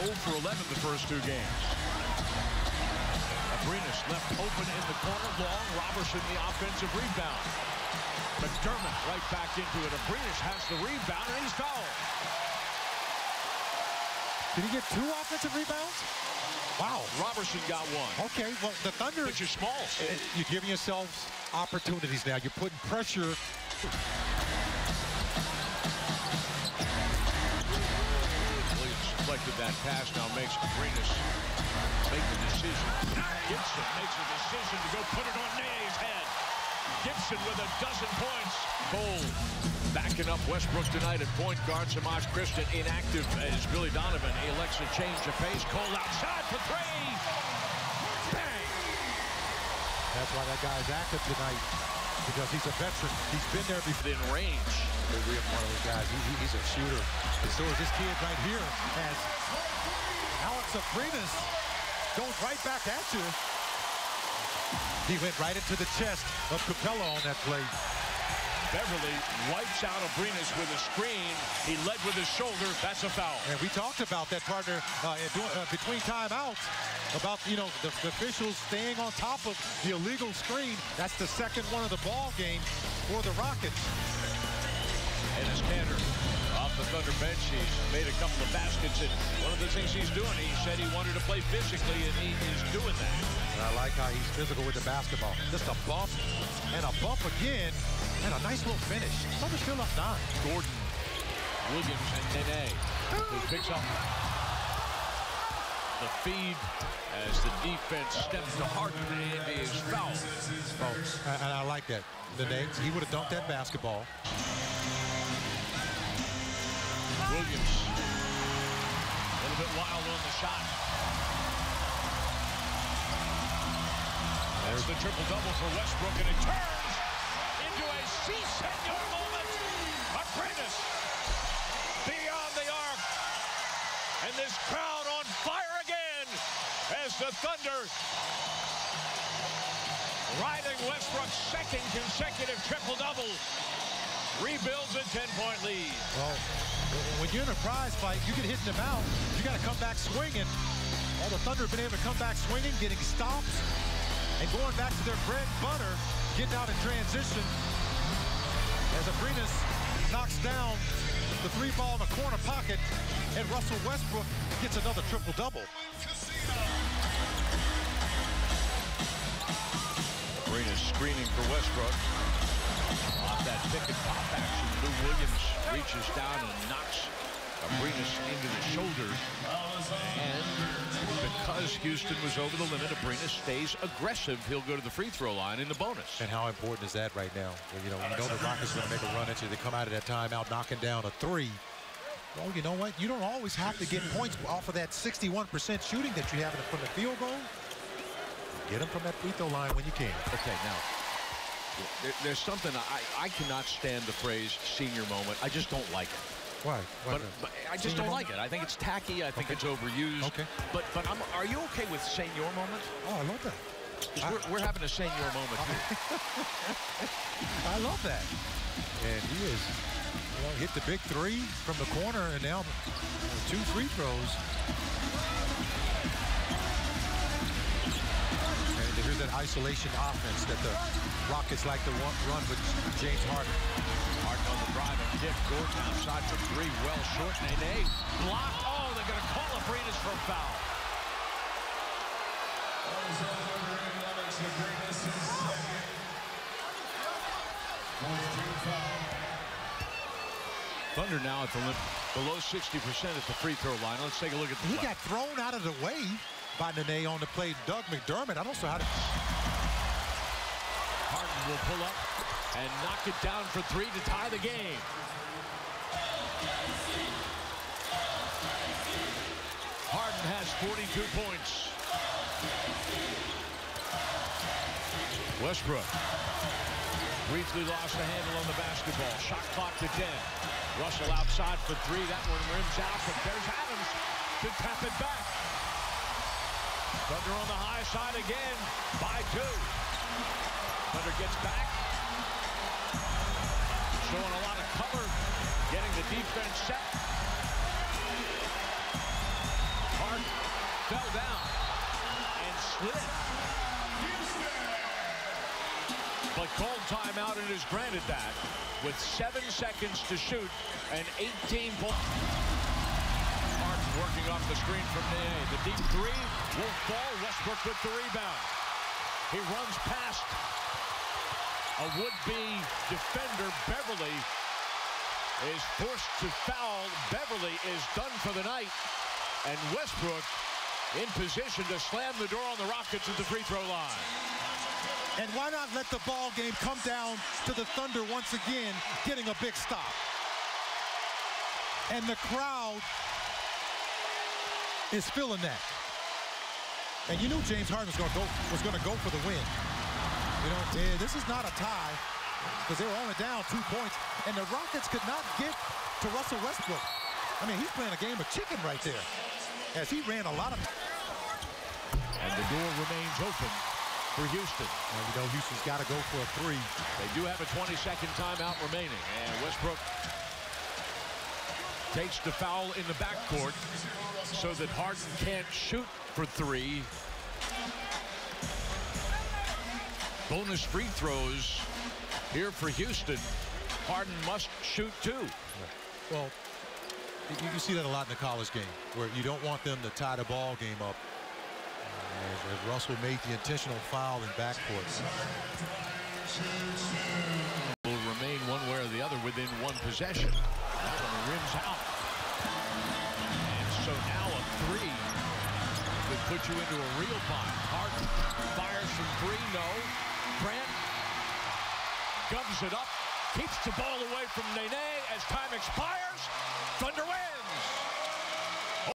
0 for 11 the first two games. Abrines left open in the corner, long. Robertson the offensive rebound. McDermott right back into it. Abrines has the rebound, and he's fouled. Did he get 2 offensive rebounds? Wow. Robertson got 1. Okay, well, the Thunder... But you're small. You're giving yourselves opportunities now. You're putting pressure. Williams deflected that pass, now makes Abrines make the decision. Gibson makes a decision to go put it on Ne's head. Gibson with a dozen points. Cole backing up Westbrook tonight at point guard. Samaj Christon inactive as Billy Donovan elects a change of pace. Cole outside for 3. Bang! That's why that guy's active tonight, because he's a veteran. He's been there before. In range. We have one of those guys. He's a shooter. And so is this kid right here, as Alex Abrines goes right back at you. He went right into the chest of Capella on that play. Beverly wipes out Abrines with a screen. He led with his shoulder. That's a foul. And we talked about that, partner, between timeouts, about, you know, the officials staying on top of the illegal screen. That's the second one of the ball game for the Rockets. And as Tanner off the Thunder bench, he's made a couple of baskets, and one of the things he's doing, he said he wanted to play physically, and he is doing that. And I like how he's physical with the basketball. Just a bump and a bump again, and a nice little finish. Thunder still up 9. Gordon, Williams, and Nene, who picks up the feed as the defense steps to Harden and is fouled. Oh, and I like that. Nene, he would have dunked that basketball. Williams, a little bit wild on the shot. There's the triple-double for Westbrook, and it turns into a si senor moment. Abrines beyond the arc, and this crowd on fire again as the Thunder riding Westbrook's second consecutive triple-double rebuilds a 10-point lead. Well, when you're in a prize fight, you get hitting them out. You got to come back swinging. All the Thunder have been able to come back swinging, getting stops, and going back to their bread and butter, getting out in transition. As Abrines knocks down the 3-ball in the corner pocket, and Russell Westbrook gets another triple-double. Abrines screening for Westbrook. Off that pick and pop action, Lou Williams reaches down and knocks Abrines into the shoulder. And because Houston was over the limit, Abrines stays aggressive. He'll go to the free throw line in the bonus. And how important is that right now? Well, you know the Rockets are going to make a run into you. They come out of that timeout knocking down a 3. Well, you know what? You don't always have to get points off of that 61% shooting that you have from the field goal. Get them from that free throw line when you can. Okay, now, there's something, I cannot stand the phrase senior moment. I just don't like it. Why? But I just don't like it. I think it's tacky. I think it's overused. Okay. But are you okay with senior moment? Oh, I love that. We're having a senior moment here. I love that. And he is, hit the big 3 from the corner, and now 2 free throws. And here's that isolation offense that the Rockets like to run with James Harden. Harden on the drive and dip. Gordon outside for 3, well short. Nene blocked. Oh, they're going to call Abrines for a foul. Thunder now at the limit, below 60% at the free throw line. Let's take a look at the He got thrown out of the way by Nene on the play. Doug McDermott, I don't know how to... Harden will pull up and knock it down for 3 to tie the game. Harden has 42 points. Westbrook briefly lost the handle on the basketball. Shot clock to 10. Russell outside for 3. That one rims out, but there's Adams to tap it back. Thunder on the high side again by 2. Thunder gets back. Showing a lot of color. Getting the defense set. fell down and slid. But called timeout and is granted that with 7 seconds to shoot and 18 points. Harden working off the screen from Nene. The deep three won't fall. Westbrook with the rebound. He runs past a would-be defender. Beverly is forced to foul. Beverly is done for the night. And Westbrook in position to slam the door on the Rockets at the free throw line. And why not let the ball game come down to the Thunder once again, getting a big stop. And the crowd is feeling that. And you knew James Harden was going to go for the win. You know, this is not a tie because they were only down 2 points, and the Rockets could not get to Russell Westbrook. I mean, he's playing a game of chicken right there, as he ran a lot of. And the door remains open for Houston. And you know, Houston's got to go for a three. They do have a 20-second timeout remaining, and Westbrook takes the foul in the backcourt so that Harden can't shoot for three. Bonus free throws here for Houston. Harden must shoot two. Well, you can see that a lot in the college game, where you don't want them to tie the ball game up. As Russell made the intentional foul in backcourt. Will remain one way or the other within one possession. That one rims out. And so now a three could put you into a real bind. Harden fires from three, no. Grant gums it up, keeps the ball away from Nene as time expires. Thunder wins.